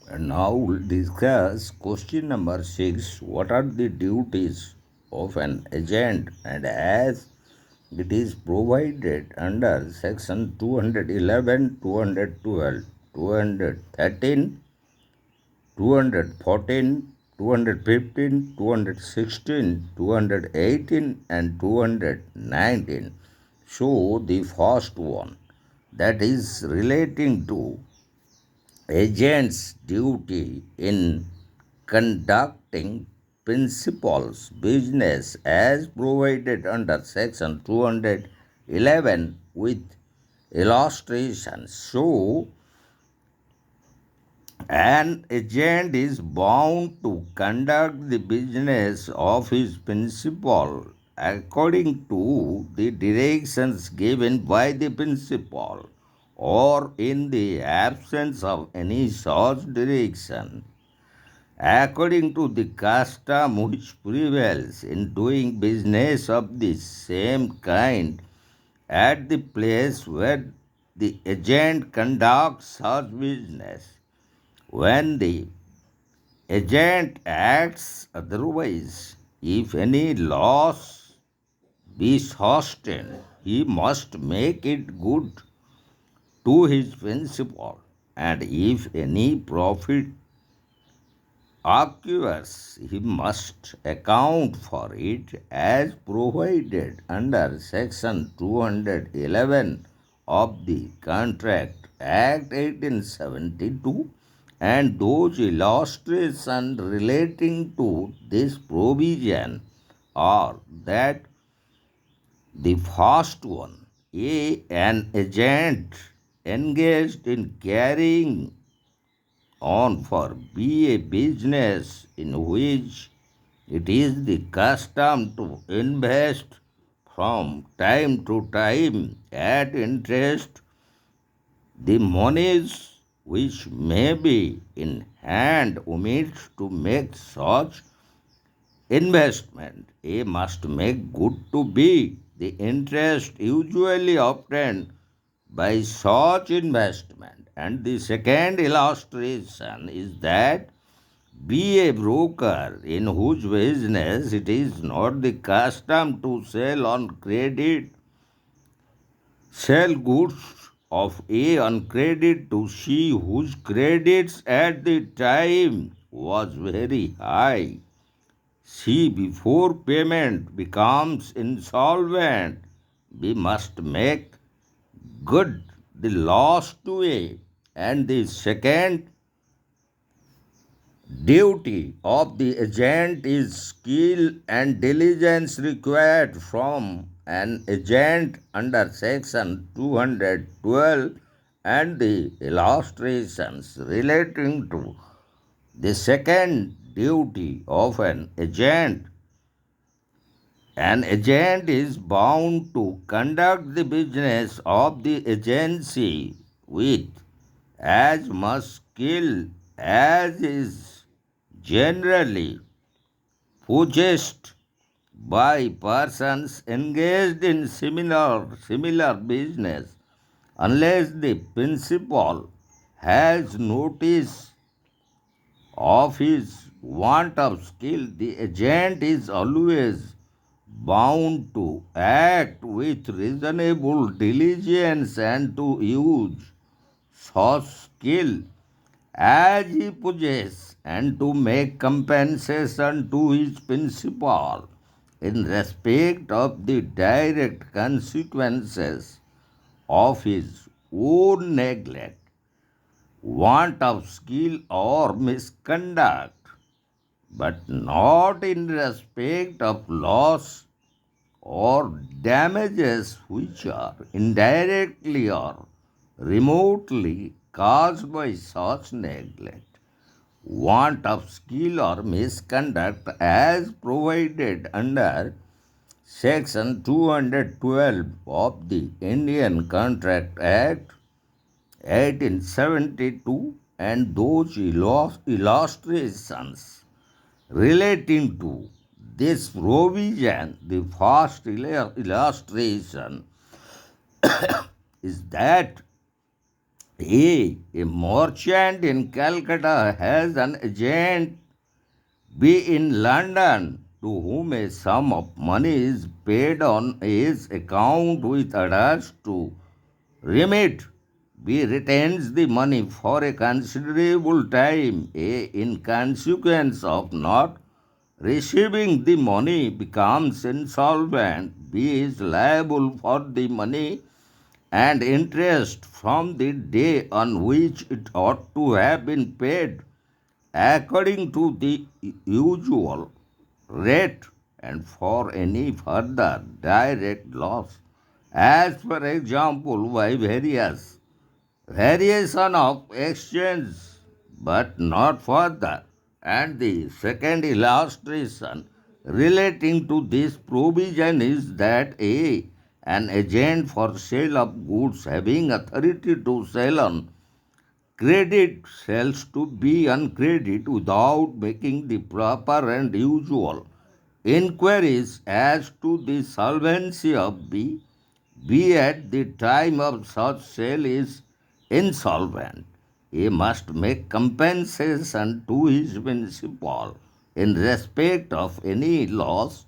And now we'll discuss question number 6. What are the duties of an agent? And as it is provided under section 211, 212, 213, 214, 215, 216, 218, and 219. So the first one, that is relating to agent's duty in conducting principal's business as provided under section 211 with illustrations. So an agent is bound to conduct the business of his principal according to the directions given by the principal, or in the absence of any such direction, according to the custom which prevails in doing business of the same kind at the place where the agent conducts such business. When the agent acts otherwise, if any loss be sustained, he must make it good to his principal, and if any profit occurs, he must account for it as provided under section 211 of the Contract Act 1872, and those illustrations relating to this provision are that the first one, an agent engaged in carrying on for be a business in which it is the custom to invest from time to time at interest the monies which may be in hand omits to make such investment. A must make good to be the interest usually obtained by such investment. And the second illustration is that be a broker in whose business it is not the custom to sell goods of A on credit to C whose credits at the time was very high. C before payment becomes insolvent. B must make good the loss to A. And the second duty of the agent is skill and diligence required from an agent under section 212, and the illustrations relating to the second duty of an agent. An agent is bound to conduct the business of the agency with as much skill as is generally possessed by persons engaged in similar business, unless the principal has notice of his want of skill. The agent is always bound to act with reasonable diligence and to use such skill as he possesses and to make compensation to his principal in respect of the direct consequences of his own neglect, want of skill, or misconduct, but not in respect of loss or damages which are indirectly or remotely caused by such neglect, want of skill, or misconduct as provided under section 212 of the Indian Contract Act 1872, and those illustrations relating to this provision. The first illustration is that A merchant in Calcutta has an agent B in London to whom a sum of money is paid on his account with orders to remit. B retains the money for a considerable time. A, in consequence of not receiving the money, becomes insolvent. B is liable for the money and interest from the day on which it ought to have been paid according to the usual rate and for any further direct loss, as for example by variation of exchange, but not further. And the second illustration relating to this provision is that an agent for sale of goods having authority to sell on credit sells to B on credit without making the proper and usual inquiries as to the solvency of B. B at the time of such sale is insolvent. He must make compensation to his principal in respect of any loss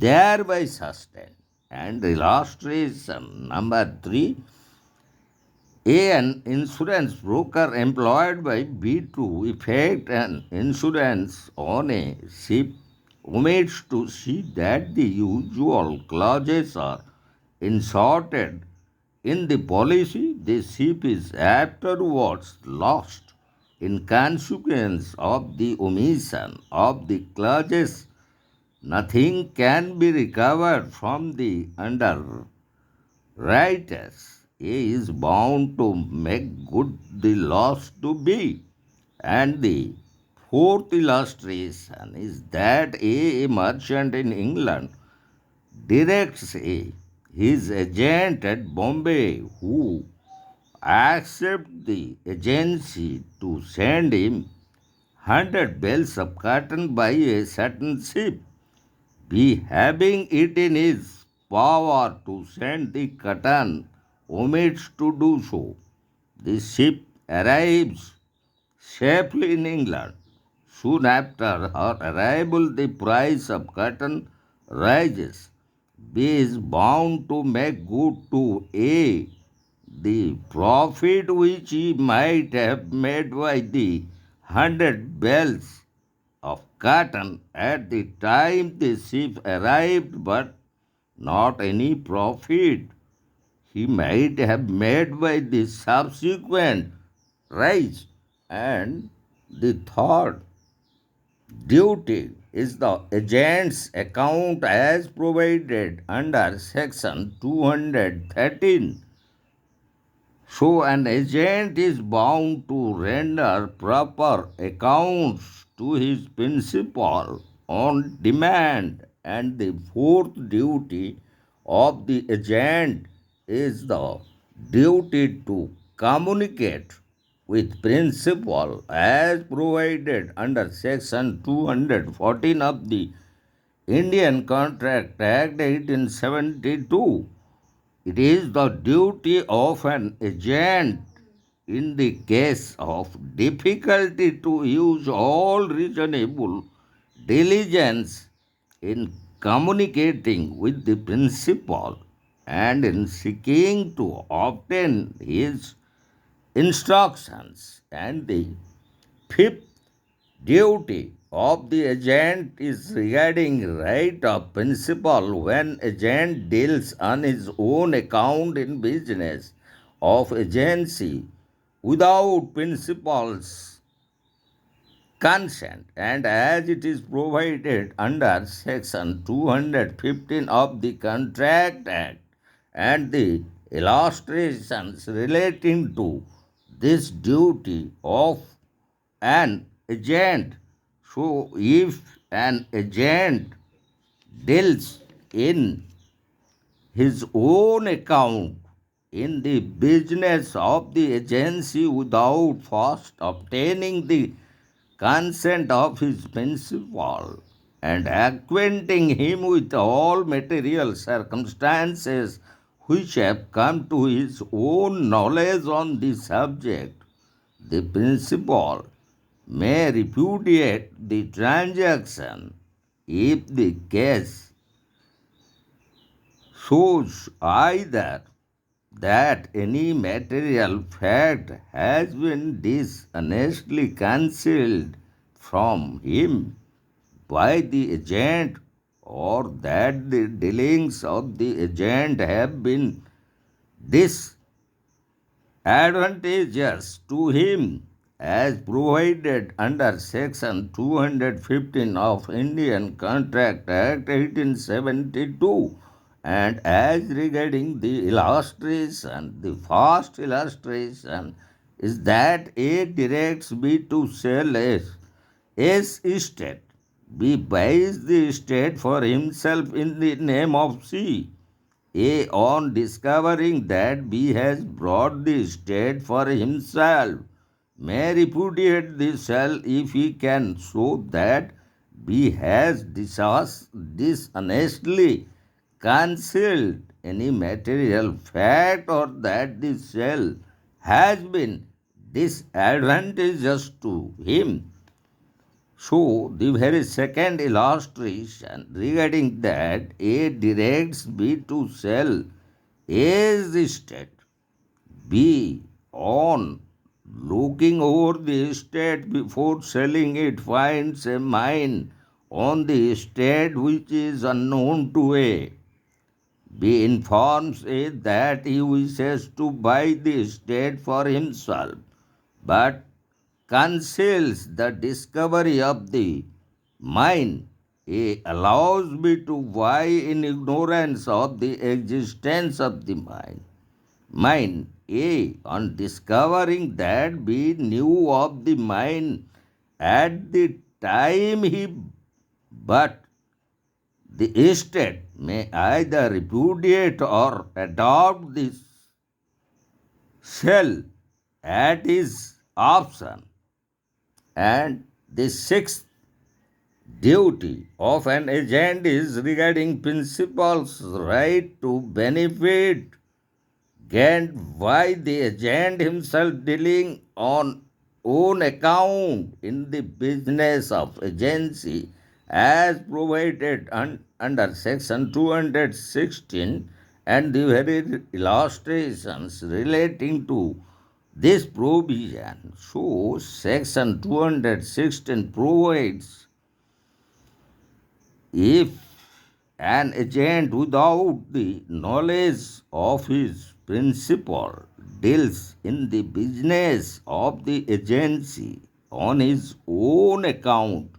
thereby sustained. And illustration number 3, an insurance broker employed by B to effect an insurance on a ship omits to see that the usual clauses are inserted in the policy. The ship is afterwards lost in consequence of the omission of the clauses. Nothing can be recovered from the underwriters. A is bound to make good the loss to B. And the fourth illustration is that a merchant in England directs his agent at Bombay, who accepts the agency to send him 100 bales of cotton by a certain ship. B, having it in his power to send the cotton, omits to do so. The ship arrives safely in England. Soon after her arrival, the price of cotton rises. B is bound to make good to A the profit which he might have made by the 100 bales of cotton at the time the ship arrived, but not any profit he might have made by the subsequent rise. And the third duty is the agent's account as provided under section 213. So, an agent is bound to render proper accounts to his principal on demand, and the fourth duty of the agent is the duty to communicate with principal as provided under section 214 of the Indian Contract Act 1872. It is the duty of an agent in the case of difficulty to use all reasonable diligence in communicating with the principal and in seeking to obtain his instructions. And the fifth duty of the agent is regarding right of principal when agent deals on his own account in business of agency without principal's consent, and as it is provided under section 215 of the Contract Act. And the illustrations relating to this duty of an agent. So, if an agent deals in his own account in the business of the agency without first obtaining the consent of his principal and acquainting him with all material circumstances which have come to his own knowledge on the subject, the principal may repudiate the transaction if the case shows either that any material fact has been dishonestly concealed from him by the agent, or that the dealings of the agent have been disadvantageous to him as provided under section 215 of Indian Contract Act 1872, and as regarding the illustration, the first illustration is that A directs B to sell A's estate. B buys the estate for himself in the name of C. A, on discovering that B has brought the estate for himself, may repudiate the sale if he can show that B has dishonestly concealed any material fact, or that the sale has been disadvantageous to him. So, the very second illustration regarding that A directs B to sell A's estate. B, on looking over the estate before selling it, finds a mine on the estate which is unknown to A. B informs A that he wishes to buy the estate for himself, but conceals the discovery of the mine. A allows B to buy in ignorance of the existence of the mine. A, on discovering that B knew of the mine at the time he but the estate, may either repudiate or adopt this sale at his option. And the sixth duty of an agent is regarding principal's right to benefit gained by the agent himself dealing on own account in the business of agency as provided under section 216, and the very illustrations relating to this provision. So section 216 provides, if an agent without the knowledge of his principal deals in the business of the agency on his own account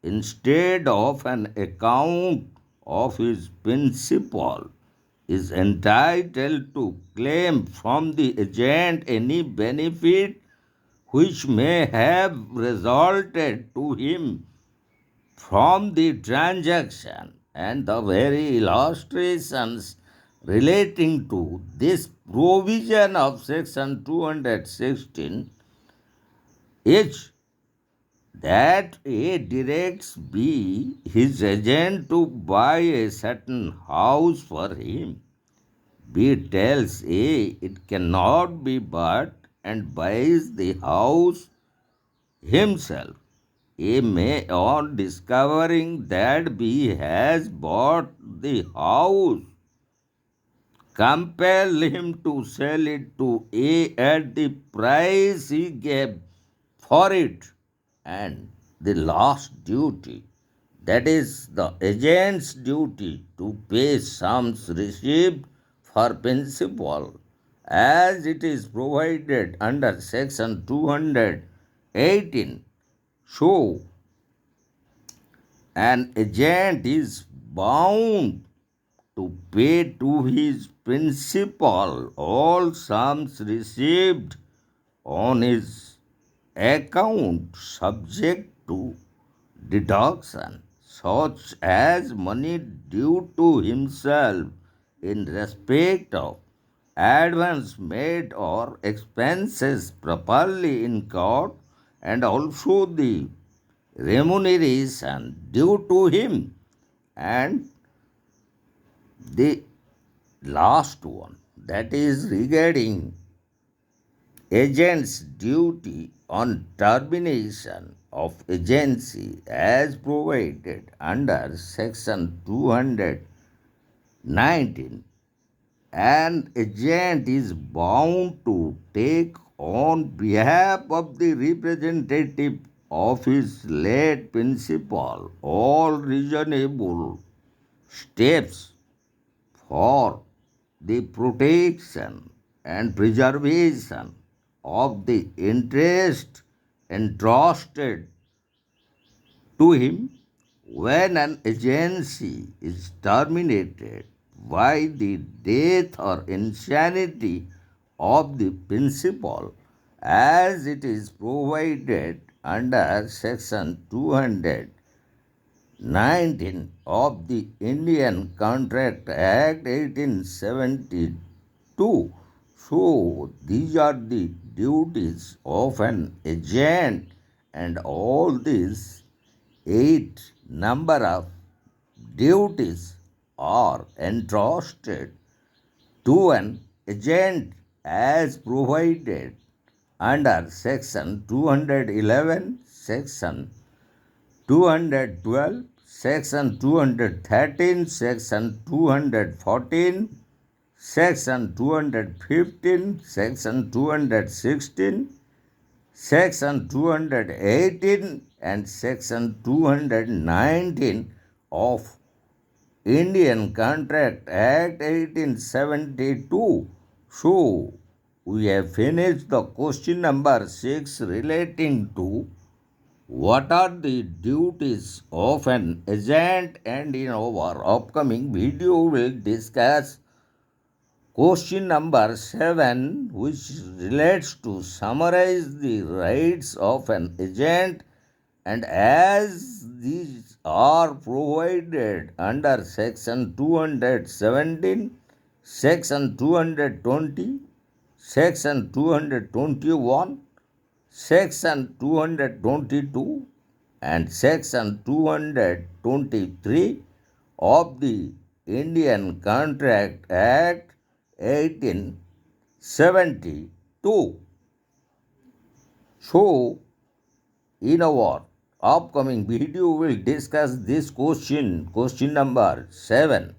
instead of an account of his principal, is entitled to claim from the agent any benefit which may have resulted to him from the transaction, and the very illustrations relating to this provision of section 216 is that A directs B, his agent, to buy a certain house for him. B tells A it cannot be bought and buys the house himself. A may, on discovering that B has bought the house, compel him to sell it to A at the price he gave for it. And the last duty, that is the agent's duty to pay sums received for principal, as it is provided under section 218. So, an agent is bound to pay to his principal all sums received on his account, subject to deduction, such as money due to himself in respect of advance made or expenses properly incurred, and also the remuneration due to him, and the last one, that is regarding agent's duty on termination of agency as provided under section 219. An agent is bound to take on behalf of the representative of his late principal all reasonable steps for the protection and preservation of the interest entrusted to him. When an agency is terminated by the death or insanity of the principal, as it is provided under section 219 of the Indian Contract Act 1872. So these are the duties of an agent, and all these 8 number of duties are entrusted to an agent as provided under section 211, section 212, section 213, section 214, section 215, section 216, section 218 and section 219 of Indian Contract Act 1872. So, we have finished the question number 6 relating to what are the duties of an agent, and in our upcoming video we will discuss question number 7, which relates to summarize the rights of an agent, and as these are provided under section 217, section 220, section 221, section 222 and section 223 of the Indian Contract Act 1872. So, in our upcoming video, we will discuss this question number 7.